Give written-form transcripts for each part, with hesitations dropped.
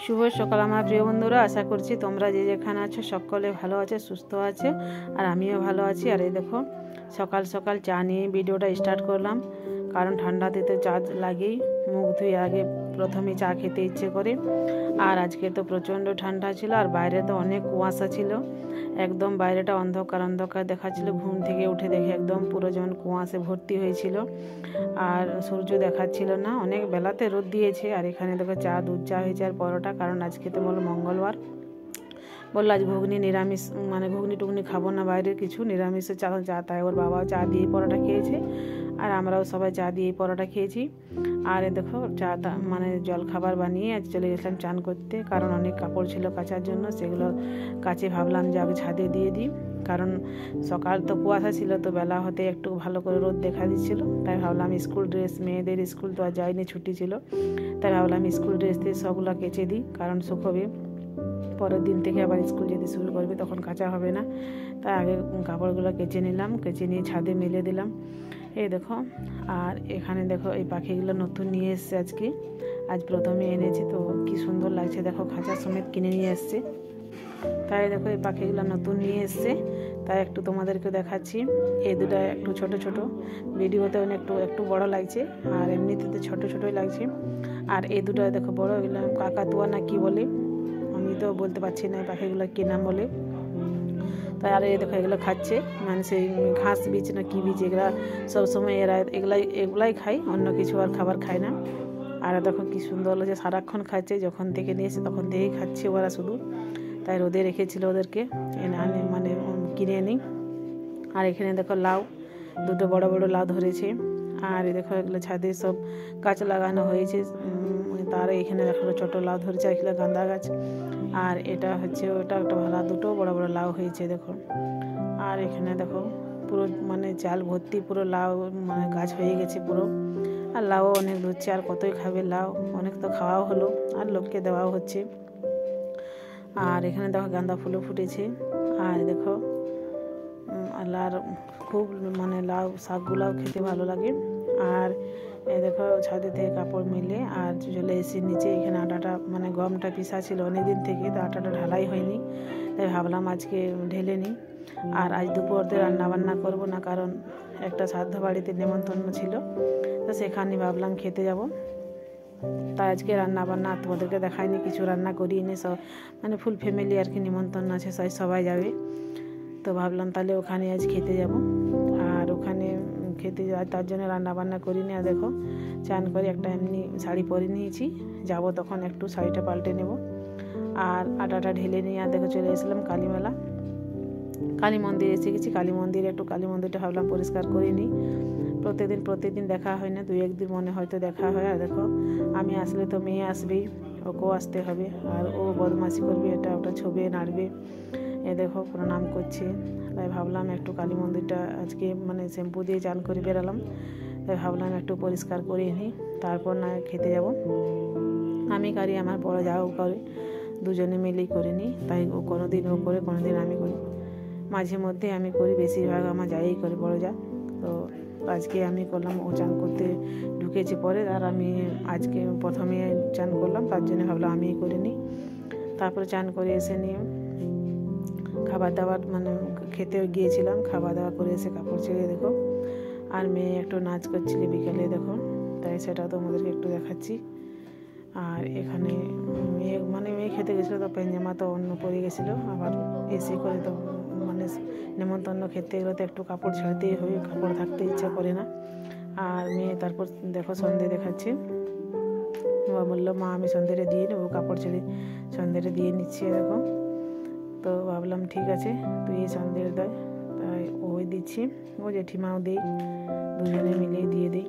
শুভ সকাল আমার প্রিয় বন্ধুরা, আশা করছি তোমরা যে যেখানে আছো সকলে ভালো আছে, সুস্থ আছে, আর আমিও ভালো আছি। আর এই দেখো সকাল সকাল চা নিয়ে ভিডিওটা স্টার্ট করলাম, কারণ ঠান্ডাতে তো চা লাগেই। মুখ ধুয়ে আগে প্রথমে চা খেতে ইচ্ছে করে। আর আজকে তো প্রচণ্ড ঠান্ডা ছিল, আর বাইরে তো অনেক কুয়াশা ছিল, একদম বাইরেটা অন্ধকার অন্ধকার দেখাচ্ছিল। ঘুম থেকে উঠে দেখে একদম পুরো যেমন কুয়াশে ভর্তি হয়েছিল, আর সূর্য দেখাচ্ছিল না। অনেক বেলাতে রোদ দিয়েছে। আর এখানে দেখো চা, দুধ চা হয়েছে আর পরোটা, কারণ আজকে তো বলো মঙ্গলবার। বললো আজ ঘুগনি নিরামিষ, মানে ঘুগনি টুগনি খাবো না, বাইরের কিছু নিরামিষে চা চা তাই ওর বাবাও চা দিয়ে পরোটা খেয়েছে, আর আমরাও সবাই চা দিয়ে পরোটা খেয়েছি। আর এ দেখো চা মানে জল খাবার বানিয়ে আজ চলে গেছিলাম চান করতে, কারণ অনেক কাপড় ছিল কাচার জন্য, সেগুলো কাচে ভাবলাম যে আগে ছাদে দিয়ে দিই, কারণ সকাল তো কুয়াশা ছিল, তো বেলা হতে একটু ভালো করে রোদ দেখা দিচ্ছিল। তাই ভাবলাম স্কুল ড্রেস, মেয়েদের স্কুল তো আর যায়নি, ছুটি ছিল, তাই ভাবলাম স্কুল ড্রেস দিয়ে সবগুলো কেচে দিই, কারণ শুকোবে। পরের দিন থেকে আবার স্কুল যেতে শুরু করবে, তখন কাচা হবে না। তাই আগে কাপড়গুলো কেচে নিলাম, কেচে নিয়ে ছাদে মেলে দিলাম। এই দেখো, আর এখানে দেখো এই পাখিগুলো নতুন নিয়ে এসছে আজকে, আজ প্রথমে এনেছি, তো কি সুন্দর লাগছে দেখো, খাঁচা সমেত কিনে নিয়ে এসছে। তাই দেখো এই পাখিগুলো নতুন নিয়ে এসছে, তাই একটু তোমাদেরকে দেখাচ্ছি। এই দুটা একটু ছোট ছোট, ভিডিওতে একটু বড় লাগছে, আর এমনিতে তো ছোট ছোটই লাগছে। আর এই দুটো দেখো বড়, এগুলো কাকাতুয়া না কি বলে, আমি তো বলতে পারছি না এই পাখিগুলো কী নাম বলে। তাই আর এই দেখো এগুলো খাচ্ছে, মানে সেই ঘাস বীজ না কী বীজ, এগুলা সবসময় এরা এগুলাই খায়, অন্য কিছু আর খাবার খায় না। আর দেখো কি সুন্দর লাগছে, সারাক্ষণ খাচ্ছে, যখন থেকে নিয়েছে তখন থেকেই খাচ্ছে ওরা শুধু। তাই রোদে রেখেছিল ওদেরকে, মানে কিনে নিই। আর এখানে দেখো লাউ, দুটো বড় বড় লাউ ধরেছে। আর দেখো এগুলো ছাদে সব গাছ লাগানো হয়েছে, তার এখানে দেখো ছোট লাউ ধরেছে, এগুলো গাঁদা গাছ। আর এটা হচ্ছে ওটা একটা ভালো, দুটো বড় বড় লাউ হয়েছে দেখো। আর এখানে দেখো পুরো মানে চাল ভর্তি পুরো লাউ, মানে গাছ হয়ে গেছে পুরো। আর লাউ অনেক ধরছে, আর কতই খাবে লাউ, অনেক তো খাওয়াও হলো, আর লোককে দেওয়াও হচ্ছে। আর এখানে দেখো গাঁদা ফুলও ফুটেছে। আর দেখো আর খুব মানে লাউ শাকগুলাও খেতে ভালো লাগে। আর দেখো ছাদে থেকে কাপড় মেলে আর চলে এসে নিচে, এখানে আটাটা মানে গমটা পিসা ছিল অনেক দিন থেকে, তো আটাটা ঢালাই হয়নি, তাই ভাবলাম আজকে ঢেলে নিই। আর আজ দুপুরতে রান্না বান্না করবো না, কারণ একটা শ্রাদ্ধ বাড়িতে নেমন্তন্ন ছিল, তো সেখানে ভাবলাম খেতে যাব। তাই আজকে রান্না বান্না তোমাদেরকে দেখাইনি, কিছু রান্না করিয়ে নি, সব মানে ফুল ফ্যামিলি আর কি নেমন্তন্ন আছে, সবাই যাবে, তো ভাবলাম তাহলে ওখানে আজ খেতে যাব। আর ওখানে খেতে যাওয়া, তার জন্য রান্না বান্না করিনি। আর দেখো চান করে একটা এমনি শাড়ি পরে নিয়েছি, যাব তখন একটু শাড়িটা পাল্টে নেব। আর আটাটা ঢেলে নিয়ে আর দেখো চলে এসেছিলাম কালীমেলা, কালী মন্দির এসে গেছি। কালী মন্দিরে একটু কালী মন্দিরটা ভাবলাম পরিষ্কার করে নিই, প্রত্যেকদিন দেখা হয় না, 2-1 দিন মনে হয়তো দেখা হয়। আর দেখো আমি আসলে তো মেয়ে আসবেই, ওকেও আসতে হবে, আর ও বদমাশি করবে, এটা ওটা ছবে নাড়বে, এ দেখো প্রণাম করছে। তাই ভাবলাম একটু কালী মন্দিরটা আজকে মানে শ্যাম্পু দিয়ে চান করে বেরালাম, তাই ভাবলাম একটু পরিষ্কার করে নিই, তারপর না খেতে যাব। আমি করি, আমার বড় যাও করে, দুজনে মিলেই করে নিই। তাই ও কোনোদিন ও করে, কোনোদিন আমি করি, মাঝে মধ্যে আমি করি, বেশিরভাগ আমার যাই করে বড় যা। তো আজকে আমি করলাম, ও চান করতে ঢুকেছে পরে, আর আমি আজকে প্রথমে চান করলাম, তার জন্য ভাবলাম আমিই করে নিই। তারপরে চান করে এসে নিয়ে খাবার দাবার মানে খেতে গিয়েছিলাম, খাওয়া দাওয়া করে এসে কাপড় ছেড়ে দেখো, আর মেয়ে একটু নাচ করছিল বিকেলে দেখো, তাই সেটা তোমাদেরকে একটু দেখাচ্ছি। আর এখানে মেয়ে খেতে গেছিলো, তো পায়জামা তো অন্য পরে গেছিলো, আবার এসে করে তো মানে নেমন্তন্ন খেতে গেলে তো একটু কাপড় ছাড়তেই হবে, কাপড় থাকতে ইচ্ছা করে না। আর মেয়ে তারপর দেখো সন্ধে দেখাচ্ছে, বললো মা আমি সন্ধেটা দিয়ে নেবো, কাপড় ছেড়ে সন্ধেটা দিয়ে নিচ্ছি দেখো। তো ভাবলাম ঠিক আছে তুই এই সন্ধ্যের দেয়, তাই ওই দিচ্ছি, ও জেঠিমাও দেই, দুজনে মিলেই দিয়ে দিই।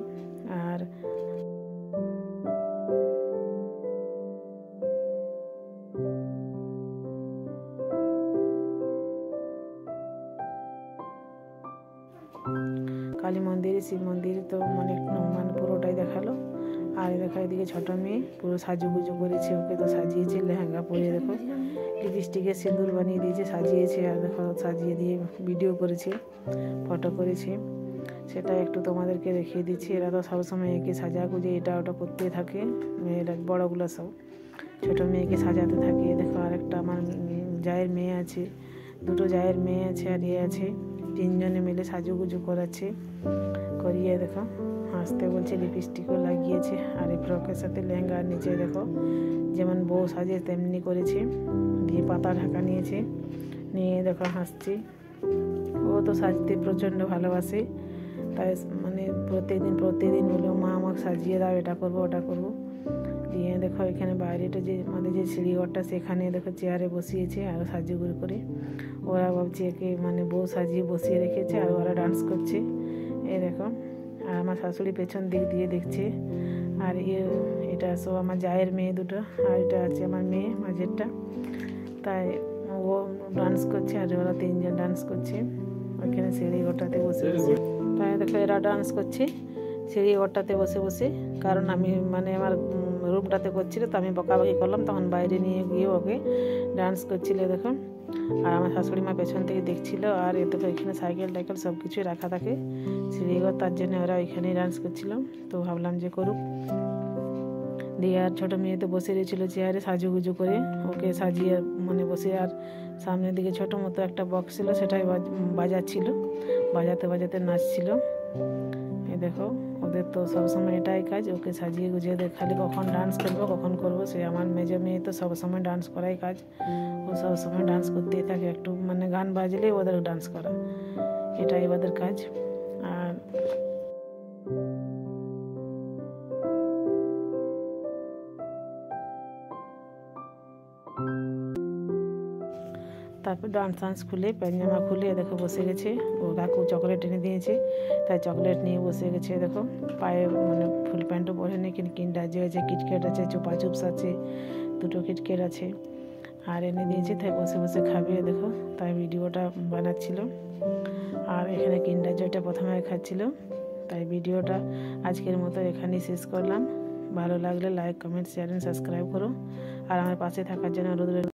আর কালী মন্দিরে, শিব মন্দিরে তো মানে পুরোটাই দেখালো। আর দেখো এদিকে ছোটো মেয়ে পুরো সাজুগুজু করেছে, ওকে তো সাজিয়েছে, লেহেঙ্গা পরে দেখো লিপস্টিকের সিঁদুর বানিয়ে দিয়েছে, সাজিয়েছে। আর দেখো সাজিয়ে দিয়ে ভিডিও করেছে, ফটো করেছে, সেটা একটু তোমাদেরকে দেখিয়ে দিচ্ছি। এরা তো সবসময় একে সাজা গুজে এটা ওটা করতে থাকে, মেয়েরা বড়গুলো সব। ছোটো মেয়েকে সাজাতে থাকে। দেখো আরেকটা আমার জায়ের মেয়ে আছে, দুটো জায়ের মেয়ে আছে আর এ আছে, তিনজনে মিলে সাজুগুজু করাচ্ছে। করিয়ে দেখো হাসতে বলছে, লিপস্টিকও লাগিয়েছে আর এই ফ্রকের সাথে লেহেঙ্গা। আর নিচে দেখো যেমন বউ সাজে তেমনি করেছে, দিয়ে পাতা ঢাকা নিয়েছে, নিয়ে দেখো হাসছি। ও তো সাজতে প্রচণ্ড ভালোবাসে, তাই মানে প্রত্যেকদিন বললো মা আমাকে সাজিয়ে দাও, এটা করবো ওটা করবো। দিয়ে দেখো এখানে বাইরেটা যে আমাদের যে সিঁড়িঘরটা সেখানে দেখো চেয়ারে বসিয়েছে আর সাজুগুজু করে। ওরা ভাবছে একে মানে বউ সাজিয়ে বসিয়ে রেখেছে আর ওরা ডান্স করছে। এই দেখো আর আমার শাশুড়ি পেছন দিক দিয়ে দেখছে। আর এটা সব আমার জায়ের মেয়ে দুটো, আর এটা আছে আমার মেয়ে মাঝেরটা। তাই ও ডান্স করছে আর ওরা তিনজন ডান্স করছে ওইখানে সিঁড়িঘরটাতে বসে বসে। তাই দেখো এরা ডান্স করছে সিঁড়িঘরটাতে বসে বসে, কারণ আমি মানে আমার রুমটাতে করছিল তো আমি বকাবকি করলাম, তখন বাইরে নিয়ে গিয়ে ওকে ডান্স করছিল দেখো। আর আমার শাশুড়ি মা পেছন থেকে দেখছিল। আর এ দেখো এখানে সাইকেল টাইকেল সব কিছুই রাখা থাকে সিঁড়িঘর, তার জন্য ওরা ওইখানেই ডান্স করছিল। তো ভাবলাম যে করুক। দিয়ে আর ছোটো মেয়ে তো বসে রয়েছিল চেয়ারে সাজুগুজু করে, ওকে সাজিয়ে মানে বসে। আর সামনের দিকে ছোটো মতো একটা বক্স ছিল, সেটাই বাজাচ্ছিল, বাজাতে বাজাতে নাচছিল। এই দেখো ওদের তো সবসময় এটাই কাজ, ওকে সাজিয়ে গুজিয়ে খালি কখন ডান্স করবো কখন করবো। সে আমার মেজো মেয়ে তো সবসময় ডান্স করাই কাজ, ও সবসময় ডান্স করতেই থাকে। একটু মানে গান বাজলে ওদের ডান্স করা, এটাই ওদের কাজ। আর তারপর ডান্স খুলে পায়জামা খুলে দেখো বসে গেছে। ও কাকু চকলেট এনে দিয়েছে, তাই চকলেট নিয়ে বসে গেছে। দেখো পায়ে মানে ফুল প্যান্টও পরে নেই, কিন্তু কিন্ডার জয় আছে, কিটক্যাট আছে, চোপা চুপস আছে, দুটো কিটক্যাট আছে আর এনে দিয়েছে। তাই বসে বসে খাবে দেখো, তাই ভিডিওটা বানাচ্ছিল। আর এখানে কিন্ডার জয়টা প্রথমে খাচ্ছিল। তাই ভিডিওটা আজকের মতো এখানেই শেষ করলাম। ভালো লাগলে like comment share and subscribe করো, আর আমার পাশে থাকার জন্য অনুরোধ।